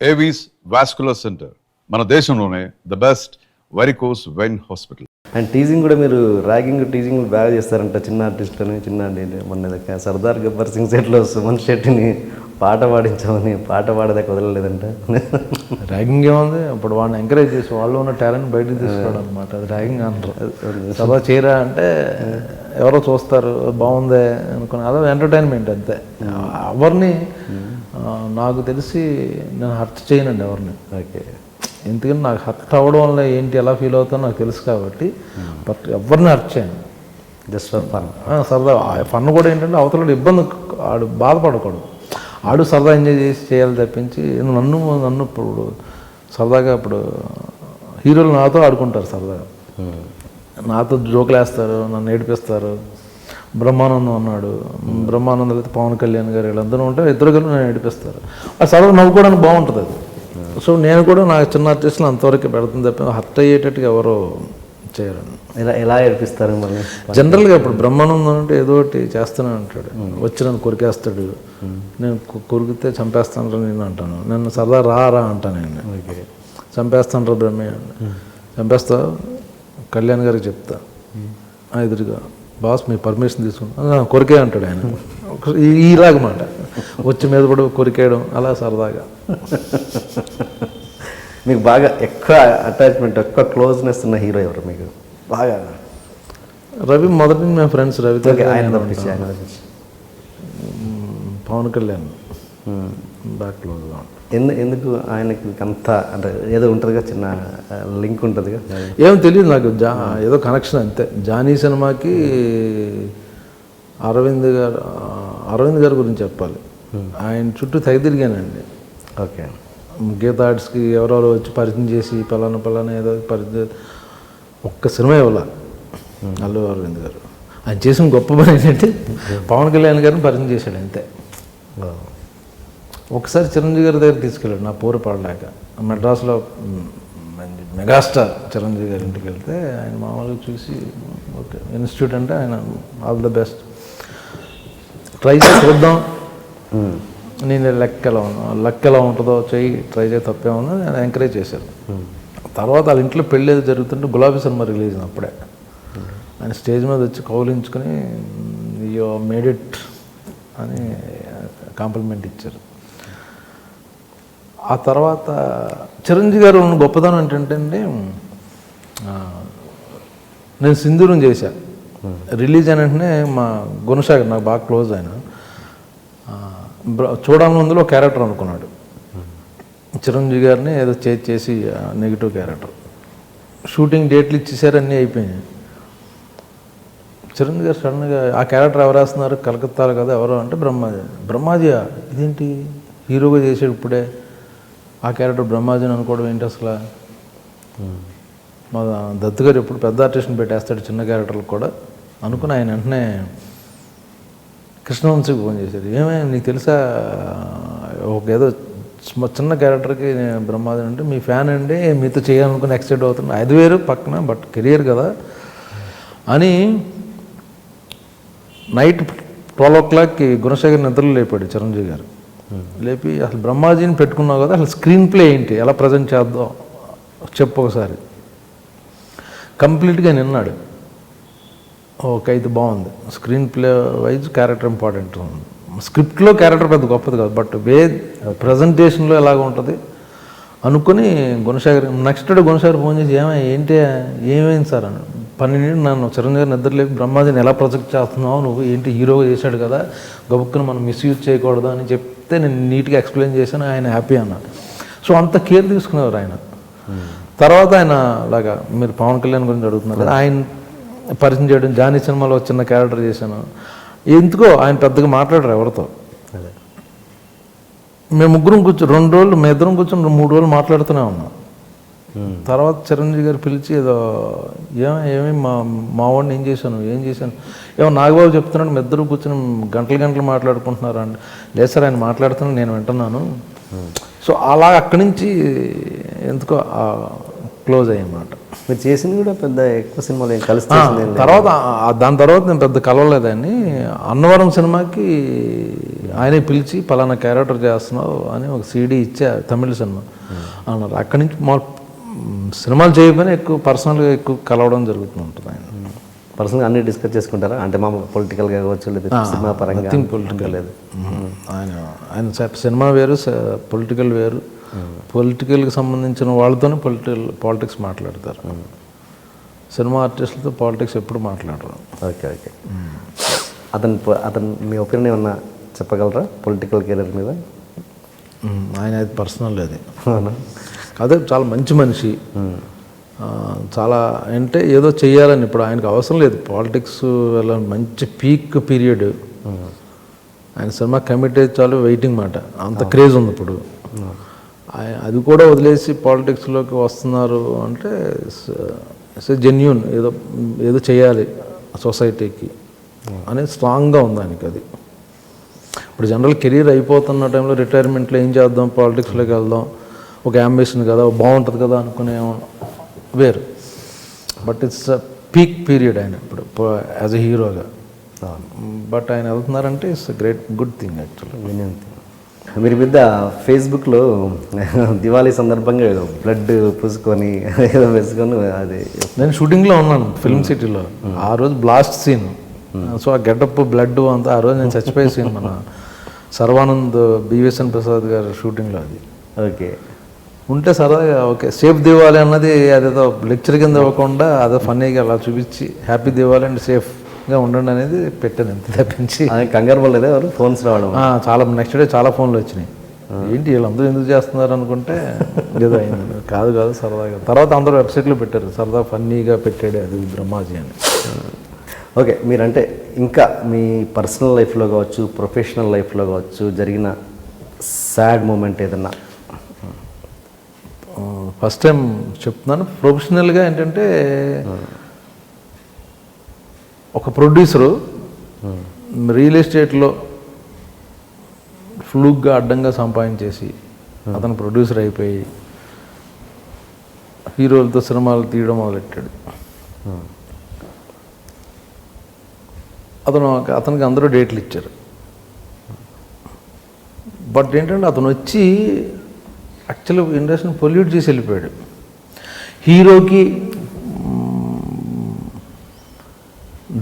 Avis vascular centre మన దేశంలోనే the best varicose vein hospital. And teasing కూడా మీరు టీజింగ్ బాగా చేస్తారంట. చిన్న ఆర్టిస్టులని మొన్న సర్దార్ గబ్బర్ సింగ్ సెట్లో సుమన్ శెట్టిని పాట పాడించామని పాట పాడదాకా వదలలేదంట. ర్యాగింగ్ ఏముంది, అప్పుడు వాళ్ళని ఎంకరేజ్ చేసి వాళ్ళు ఉన్న టాలెంట్ బయటకు తీసుకోవడం అనమాట. అది ర్యాగింగ్ అంటారు. సదా చేయరా అంటే ఎవరో చూస్తారు బాగుందే అనుకుని, అదో ఎంటర్టైన్మెంట్ అంతే. ఎవరిని నాకు తెలిసి నేను హర్ట్ చేయనండి ఎవరిని. ఓకే, ఎందుకంటే నాకు హర్ట్ అవ్వడం వల్ల ఏంటి ఎలా ఫీల్ అవుతానో నాకు తెలుసు కాబట్టి. బట్ ఎవరిని హర్ట్ చేయను, జస్ట్ ఫర్ ఫన్. సరదా ఫన్ కూడా ఏంటంటే అవతల ఇబ్బంది, ఆడు బాధపడకూడదు, ఆడు సరదా ఎంజాయ్ చేసి చేయాలి తప్పించి నన్ను ఇప్పుడు సరదాగా ఇప్పుడు హీరోలు నాతో ఆడుకుంటారు సరదాగా, నాతో జోకులు వేస్తారు, నన్ను ఏడిపిస్తారు. బ్రహ్మానందం అన్నాడు, బ్రహ్మానందం అయితే పవన్ కళ్యాణ్ గారు వీళ్ళందరూ ఉంటే ఇద్దరు కలిసి నన్ను ఏడిపిస్తారు. ఆ సరదా నవ్వుకోవడానికి బాగుంటుంది అది. సో నేను కూడా నాకు చిన్న ఆర్టిస్టులు అంతవరకు పెడుతుంది తప్ప హర్ట్ అయ్యేటట్టుగా ఎవరో చేయరండి. ఎలా ఏడిపిస్తారు మళ్ళీ? జనరల్గా ఇప్పుడు బ్రహ్మానందం అంటే ఏదో ఒకటి చేస్తూనే ఉంటాడు, వచ్చి నన్ను కొరికేస్తాడు, నేను కొరికితే చంపేస్తాను నేను అంటాను, నన్ను సరదా రా అంటాను నేను. ఓకే, చంపేస్తాను రా బ్రహ్మయ్య, చంపేస్తా కళ్యాణ్ గారికి చెప్తా ఎదురుగా, బాస్ మీ పర్మిషన్ తీసుకుంటా కొరికే అంటాడు ఆయన. ఇలాగమాట వచ్చి మీద పడి కొరికేయడం అలా సరదాగా. మీకు బాగా ఎక్కువ అటాచ్మెంట్, ఎక్కువ క్లోజ్నెస్ ఉన్న హీరో ఎవరు మీకు బాగా? రవి మొదటి మేము ఫ్రెండ్స్. రవితో ఆయన పవన్ కళ్యాణ్ బాగా క్లోజ్గా ఉంటాం. ఎందుకు ఆయనకి అంత అంటే ఏదో ఉంటుందిగా, చిన్న లింక్ ఉంటుందిగా? ఏం తెలియదు నాకు, ఏదో కనెక్షన్ అంతే. జానీ సినిమాకి అరవింద్ గారి గురించి చెప్పాలి, ఆయన చుట్టూ తిరిగానండి. ఓకే, గీత ఆర్ట్స్కి ఎవరెవరో వచ్చి పరిచయం చేసి పలానా ఏదో పరిచయం, ఒక్క సినిమా ఇవ్వాల అల్లు అరవింద్ గారు. ఆయన చేసిన గొప్ప పని ఏంటంటే పవన్ కళ్యాణ్ గారిని పరిచయం చేశాడు అంతే. ఒకసారి చిరంజీవి గారి దగ్గర తీసుకెళ్ళాడు నా పూర పాడలేక. మెడ్రాస్లో మెగాస్టార్ చిరంజీవి గారి ఇంటికి వెళ్తే ఆయన మామూలుగా చూసి ఓకే ఇన్స్టిట్యూట్ అంటే ఆయన ఆల్ ద బెస్ట్ ట్రై చేసి చూద్దాం, నేను లెక్క ఎలా ఉంటుందో చెయ్యి ట్రై చేసి తప్పే ఉందో నేను ఎంకరేజ్ చేశాను. తర్వాత వాళ్ళ ఇంట్లో పెళ్ళి ఏదో జరుగుతుంటే గులాబీ సినిమా రిలీజ్ అప్పుడే ఆయన స్టేజ్ మీద వచ్చి కౌలించుకొని యూ మేడ్ ఇట్ అని కాంప్లిమెంట్ ఇచ్చారు. ఆ తర్వాత చిరంజీవి గారు ఉన్న గొప్పతనం ఏంటంటే అండి, నేను సింధూరం చేశాను రిలీజ్ అయిన వెంటనే మా గుణసాగర్ నాకు బాగా క్లోజ్ ఆయన చూడాలని ముందులో క్యారెక్టర్ అనుకున్నాడు. చిరంజీవి గారిని ఏదో చేసి నెగిటివ్ క్యారెక్టర్. షూటింగ్ డేట్లు ఇచ్చేసారు, అన్నీ అయిపోయినాయి. చిరంజీవి గారు సడన్గా ఆ క్యారెక్టర్ ఎవరు వేస్తున్నారు, కలకత్తాలో కదా ఎవరో అంటే బ్రహ్మాజీయా ఇదేంటి హీరోగా చేసాడు ఇప్పుడే ఆ క్యారెక్టర్ బ్రహ్మాజీని అనుకోవడం ఏంటి అసలు. మా దత్తు గారు ఎప్పుడు పెద్ద ఆర్టిస్ట్ని పెట్టేస్తాడు చిన్న క్యారెక్టర్లకు కూడా అనుకుని ఆయన వెంటనే కృష్ణవంశీకి ఫోన్ చేశారు. ఏమైనా నీకు తెలుసా ఒక ఏదో చిన్న క్యారెక్టర్కి బ్రహ్మాజీ అంటే మీ ఫ్యాన్ అండి, మీతో చేయాలనుకుని ఎక్సైట్ అవుతున్నా, అది వేరు పక్కన బట్ కెరియర్ కదా అని. నైట్ 12 o'clockకి గుణశేఖర్ నిద్రలు లేపాడు చిరంజీవి గారు. లేపి అసలు బ్రహ్మాజీని పెట్టుకున్నావు కదా, అసలు స్క్రీన్ ప్లే ఏంటి, ఎలా ప్రజెంట్ చేద్దాం చెప్పు ఒకసారి. కంప్లీట్గా నిన్నాడు. ఓకే అయితే బాగుంది, screen play wise character important ఉంది, స్క్రిప్ట్లో క్యారెక్టర్ పెద్ద గొప్పది కాదు బట్ ప్రజెంటేషన్లో ఎలాగ ఉంటుంది అనుకుని Gunasekhar next day Gunasekhar phone చేసి ఏమైంది సార్ అని. 12 నన్ను చిరంజీవి నిద్ర లేపి బ్రహ్మాజీని ఎలా ప్రొజెక్ట్ చేస్తున్నావు నువ్వు, ఏంటి హీరోగా చేశాడు కదా గబుక్కుని మనం మిస్యూజ్ చేయకూడదు అని చెప్తే నేను నీట్గా ఎక్స్ప్లెయిన్ చేశాను. ఆయన హ్యాపీ అన్నాడు. సో అంత కేర్ తీసుకునేవారు ఆయన. తర్వాత ఆయన అలాగా మీరు పవన్ కళ్యాణ్ గురించి అడుగుతున్నారు, ఆయన పరిచయం చేయడం, జానీ సినిమాలో చిన్న క్యారెక్టర్ చేశాను. ఎందుకో ఆయన పెద్దగా మాట్లాడరు ఎవరితో. మేము ముగ్గురం కూర్చొని 2 రోజులు మేము ఇద్దరం కూర్చొని 3 రోజులు మాట్లాడుతూనే ఉన్నాం. తర్వాత చిరంజీవి గారు పిలిచి ఏదో ఏమి మా వాడిని ఏం చేశాను ఏమో నాగబాబు చెప్తున్నాడు, మీ ఇద్దరు కూర్చొని గంటలు మాట్లాడుకుంటున్నారు అండి. లేదు సార్ ఆయన మాట్లాడుతున్నాను నేను వింటున్నాను. సో అలా అక్కడి నుంచి ఎందుకో క్లోజ్ అయ్యమాట. మీరు చేసింది కూడా పెద్ద ఎక్కువ సినిమాలు ఏం కలిసి చేసింది ఏం లేదు. తర్వాత దాని తర్వాత నేను పెద్ద కలవలేదని అన్నవరం సినిమాకి ఆయనే పిలిచి పలానా క్యారెక్టర్ చేస్తున్నావు అని ఒక సీడీ ఇచ్చా, తమిళ సినిమా అన్నారు. అక్కడి నుంచి మా సినిమాలు చేయకపోయినా ఎక్కువ పర్సనల్గా ఎక్కువ కలవడం జరుగుతూ ఉంటుంది. ఆయన పర్సనల్గా అన్ని డిస్కస్ చేసుకుంటారా? అంటే మా పొలిటికల్గా కావచ్చు లేదా సినిమా పరంగా? పొలిటికల్ లేదు. ఆయన సినిమా వేరు, పొలిటికల్ వేరు. పొలిటికల్కి సంబంధించిన వాళ్ళతోనే పాలిటిక్స్ మాట్లాడతారు. సినిమా ఆర్టిస్టులతో పాలిటిక్స్ ఎప్పుడు మాట్లాడరు. ఓకే. అతను మీ ఒపీనియన్ ఏమన్నా చెప్పగలరా పొలిటికల్ కెరీర్ మీద? ఆయన అది పర్సనల్ అది. అదే చాలా మంచి మనిషి. చాలా అంటే ఏదో చెయ్యాలని, ఇప్పుడు ఆయనకు అవసరం లేదు పాలిటిక్స్ వెళ్ళాలని. మంచి పీక్ పీరియడ్ ఆయన సినిమా కమిట్ అయితే చాలు, వెయిటింగ్ మాట, అంత క్రేజ్ ఉంది ఇప్పుడు. అది కూడా వదిలేసి పాలిటిక్స్లోకి వస్తున్నారు అంటే జెన్యూన్, ఏదో చేయాలి సొసైటీకి అనేది స్ట్రాంగ్గా ఉంది ఆయనకి. అది ఇప్పుడు జనరల్ కెరీర్ అయిపోతున్న టైంలో రిటైర్మెంట్లో ఏం చేద్దాం, పాలిటిక్స్లోకి వెళ్దాం, ఒక అంబిషన్ కదా, బాగుంటుంది కదా అనుకునే వేరు. బట్ ఇట్స్ పీక్ పీరియడ్ ఆయన ఇప్పుడు యాజ్ ఎ హీరోగా. బట్ ఆయన వెళ్తున్నారంటే it's great good thing actually. మీరు పెద్ద ఫేస్బుక్లో దివాళీ సందర్భంగా ఏదో బ్లడ్ పూసుకొని ఏదో వేసుకొని, అది నేను షూటింగ్లో ఉన్నాను ఫిల్మ్ సిటీలో. ఆ రోజు బ్లాస్ట్ సీన్, సో ఆ గెటప్ బ్లడ్ అంతా ఆ రోజు నేను చచ్చిపోయే సీన్ మన సర్వానంద్ బివిఎస్ఎన్ ప్రసాద్ గారు షూటింగ్లో. అది ఓకే ఉంటే సరదాగా ఓకే సేఫ్ దివాళీ అన్నది అదేదో లెక్చర్ కింద ఇవ్వకుండా అదే ఫన్నీగా అలా చూపించి హ్యాపీ దివాళీ అండ్ సేఫ్గా ఉండండి అనేది పెట్టాను, అంతే తప్పించి కంగారు పడలేదు ఎవరు ఫోన్స్ రావడం. చాలా నెక్స్ట్ డే చాలా ఫోన్లు వచ్చినాయి, ఏంటి వీళ్ళందరూ ఎందుకు చేస్తున్నారు అనుకుంటే ఏదో అయింది. కాదు సరదాగా. తర్వాత అందరూ వెబ్సైట్లో పెట్టారు, సరదా ఫన్నీగా పెట్టాడు అది బ్రహ్మాజీ అని. ఓకే, మీరంటే ఇంకా మీ పర్సనల్ లైఫ్లో కావచ్చు, ప్రొఫెషనల్ లైఫ్లో కావచ్చు జరిగిన సాడ్ మూమెంట్ ఏదన్నా? ఫస్ట్ టైం చెప్తున్నాను. ప్రొఫెషనల్గా ఏంటంటే ఒక ప్రొడ్యూసరు రియల్ ఎస్టేట్లో ఫ్లూక్గా అడ్డంగా సంపాదించేసి అతను ప్రొడ్యూసర్ అయిపోయి హీరోలతో సినిమాలు తీయడం మొదలెట్టాడు. అతనికి అందరూ డేట్లు ఇచ్చారు. బట్ ఏంటంటే అతను వచ్చి యాక్చువల్గా ఇండస్ట్రీని పొల్యూట్ చేసి వెళ్ళిపోయాడు. హీరోకి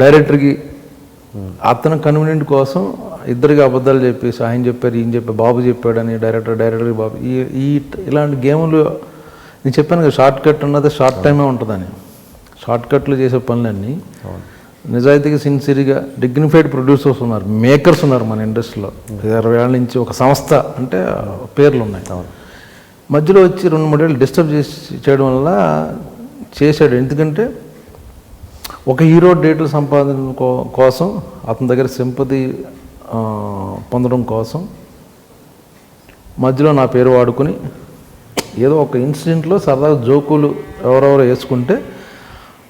డైరెక్టర్కి అతను కన్వీనియంట్ కోసం ఇద్దరికి అబద్ధాలు చెప్పేసి ఆయన చెప్పారు ఈయన చెప్పారు బాబు చెప్పాడని డైరెక్టర్కి బాబు ఇలాంటి గేములు నేను చెప్పాను కదా, షార్ట్ కట్ ఉన్నది షార్ట్ టైమే ఉంటుందని. షార్ట్ కట్లు చేసే పనులన్నీ నిజాయితీగా సిన్సియర్గా డిగ్నిఫైడ్ ప్రొడ్యూసర్స్ ఉన్నారు, మేకర్స్ ఉన్నారు మన ఇండస్ట్రీలో. 20 ఏళ్ళ నుంచి ఒక సంస్థ అంటే పేర్లు ఉన్నాయి. మధ్యలో వచ్చి 2-3 ఏళ్ళు డిస్టర్బ్ చేయడం వల్ల చేశాడు. ఎందుకంటే ఒక హీరో డేట్లు సంపాదన కోసం, అతని దగ్గర సింపతి పొందడం కోసం మధ్యలో నా పేరు వాడుకుని ఏదో ఒక ఇన్సిడెంట్లో సరదాగా జోకులు ఎవరెవరో వేసుకుంటే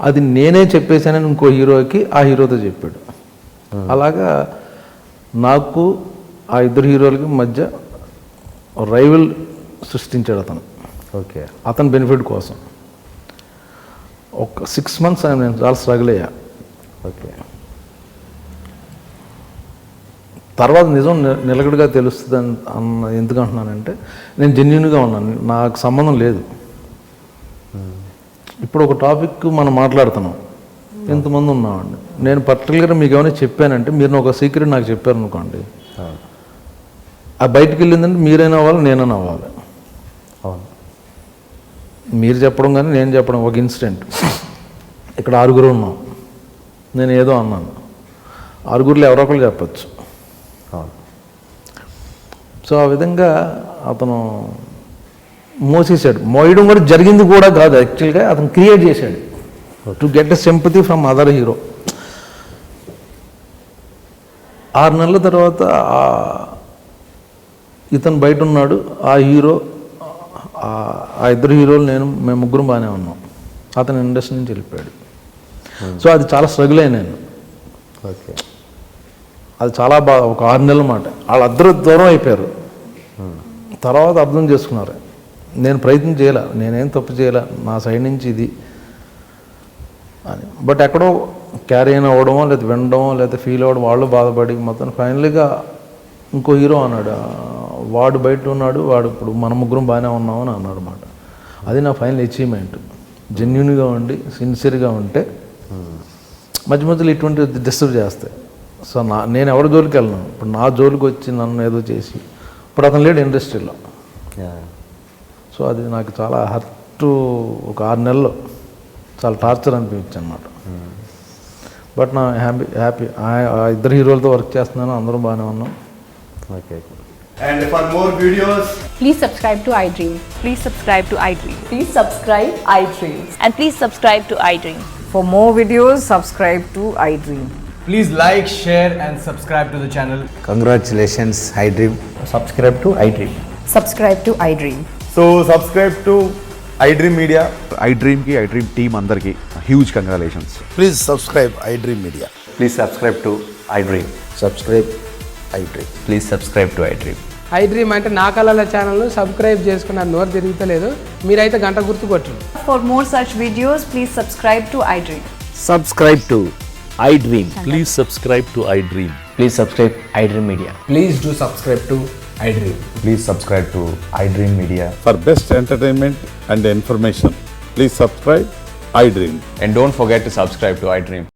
అది నేనే చెప్పేశానని ఇంకో హీరోకి ఆ హీరోతో చెప్పాడు. అలాగా నాకు ఆ ఇద్దరు హీరోలకి మధ్య రైవల్ సృష్టించాడు అతను. ఓకే, అతని బెనిఫిట్ కోసం ఒక 6 months నేను చాలా స్ట్రగుల్ అయ్యా. ఓకే, తర్వాత నిజం నిలకడగా తెలుస్తుంది అన్న ఎందుకు అంటున్నానంటే నేను జెన్యూన్గా ఉన్నాను, నాకు సంబంధం లేదు. ఇప్పుడు ఒక టాపిక్ మనం మాట్లాడుతున్నాం, ఎంతమంది ఉన్నామండి, నేను పర్టికులర్గా మీకు ఏమైనా చెప్పానంటే మీరు ఒక సీక్రెట్ నాకు చెప్పారు అనుకోండి, ఆ బయటికి వెళ్ళిందంటే మీరైనా అవ్వాలి నేనైనా అవ్వాలి. అవును, మీరు చెప్పడం కానీ నేను చెప్పడం. ఒక ఇన్సిడెంట్, ఇక్కడ 6 ఉన్నాం, నేను ఏదో అన్నాను, 6 ఎవరో ఒకరు చెప్పచ్చు. సో ఆ విధంగా అతను మోసేసాడు. మోయడం కూడా జరిగింది కూడా కాదు, యాక్చువల్గా అతను క్రియేట్ చేశాడు to get a sympathy from other hero. 6 నెలల తర్వాత ఇతను బయట ఉన్నాడు, ఆ హీరో, ఆ ఇద్దరు హీరోలు మేము ముగ్గురు బాగానే ఉన్నాం, అతను ఇండస్ట్రీ నుంచి వెళ్ళిపోయాడు. సో అది చాలా స్ట్రగుల్ అయ్యాను నేను. ఓకే, అది చాలా బాగా ఒక 6 నెలల మాట. వాళ్ళిద్దరూ దూరం అయిపోయారు, తర్వాత అర్థం చేసుకున్నారు నేను ప్రయత్నం చేయాల, నేనేం తప్పు చేయాల, నా సైడ్ నుంచి ఇది అని. బట్ ఎక్కడో క్యారీ అయిన అవ్వడమో లేదా వినడమో లేదా ఫీల్ అవ్వడం, వాళ్ళు బాధపడి మొత్తం ఫైనల్గా ఇంకో హీరో అన్నాడు, వాడు బయట ఉన్నాడు, వాడు ఇప్పుడు మన ముగ్గురం బాగానే ఉన్నామని అన్నాడు అన్నమాట. అది నా ఫైనల్ అచీవ్మెంట్. జెన్యున్గా ఉండి సిన్సియర్గా ఉంటే మధ్య మధ్యలో ఇటువంటి డిస్టర్బ్ చేస్తాయి. సో నేను ఎవరి జోలికి వెళ్ళను. ఇప్పుడు నా జోలికి వచ్చి నన్ను ఏదో చేసి, ఇప్పుడు అతను లేడు ఇండస్ట్రీలో. సో అది నాకు చాలా హర్ట్. ఒక 6 నెలలు చాలా టార్చర్ అనిపించింది అనమాట. బట్ నా హ్యాపీ ఆ ఇద్దరు హీరోలతో వర్క్ చేస్తున్నాను, అందరూ బాగానే ఉన్నాం. Okay. And for more videos, Please subscribe to iDream. Please subscribe to iDream. Please subscribe iDream. And please subscribe to iDream. For more videos, subscribe to iDream. please like, share and subscribe to the channel. Congratulations, iDream. Subscribe to iDream. Subscribe to iDream. So subscribe to iDream Media. iDreamకి iDream team అందరికీ huge congratulations. Please subscribe iDream Media. Please subscribe to iDream. Subscribe iDream. Please subscribe to iDream. iDream అంటే నా కళల ఛానల్ను subscribe చేసుకున్న నోరు తిరుగుతలేదు, మీరైతే గంట గుర్తు కొట్టండి. For more such videos, please subscribe to iDream. Subscribe to iDream. Please subscribe to iDream. Please subscribe iDream Media. Please do subscribe to iDream. Please subscribe to iDream Media. For best entertainment and information please subscribe iDream. And don't forget to subscribe to iDream.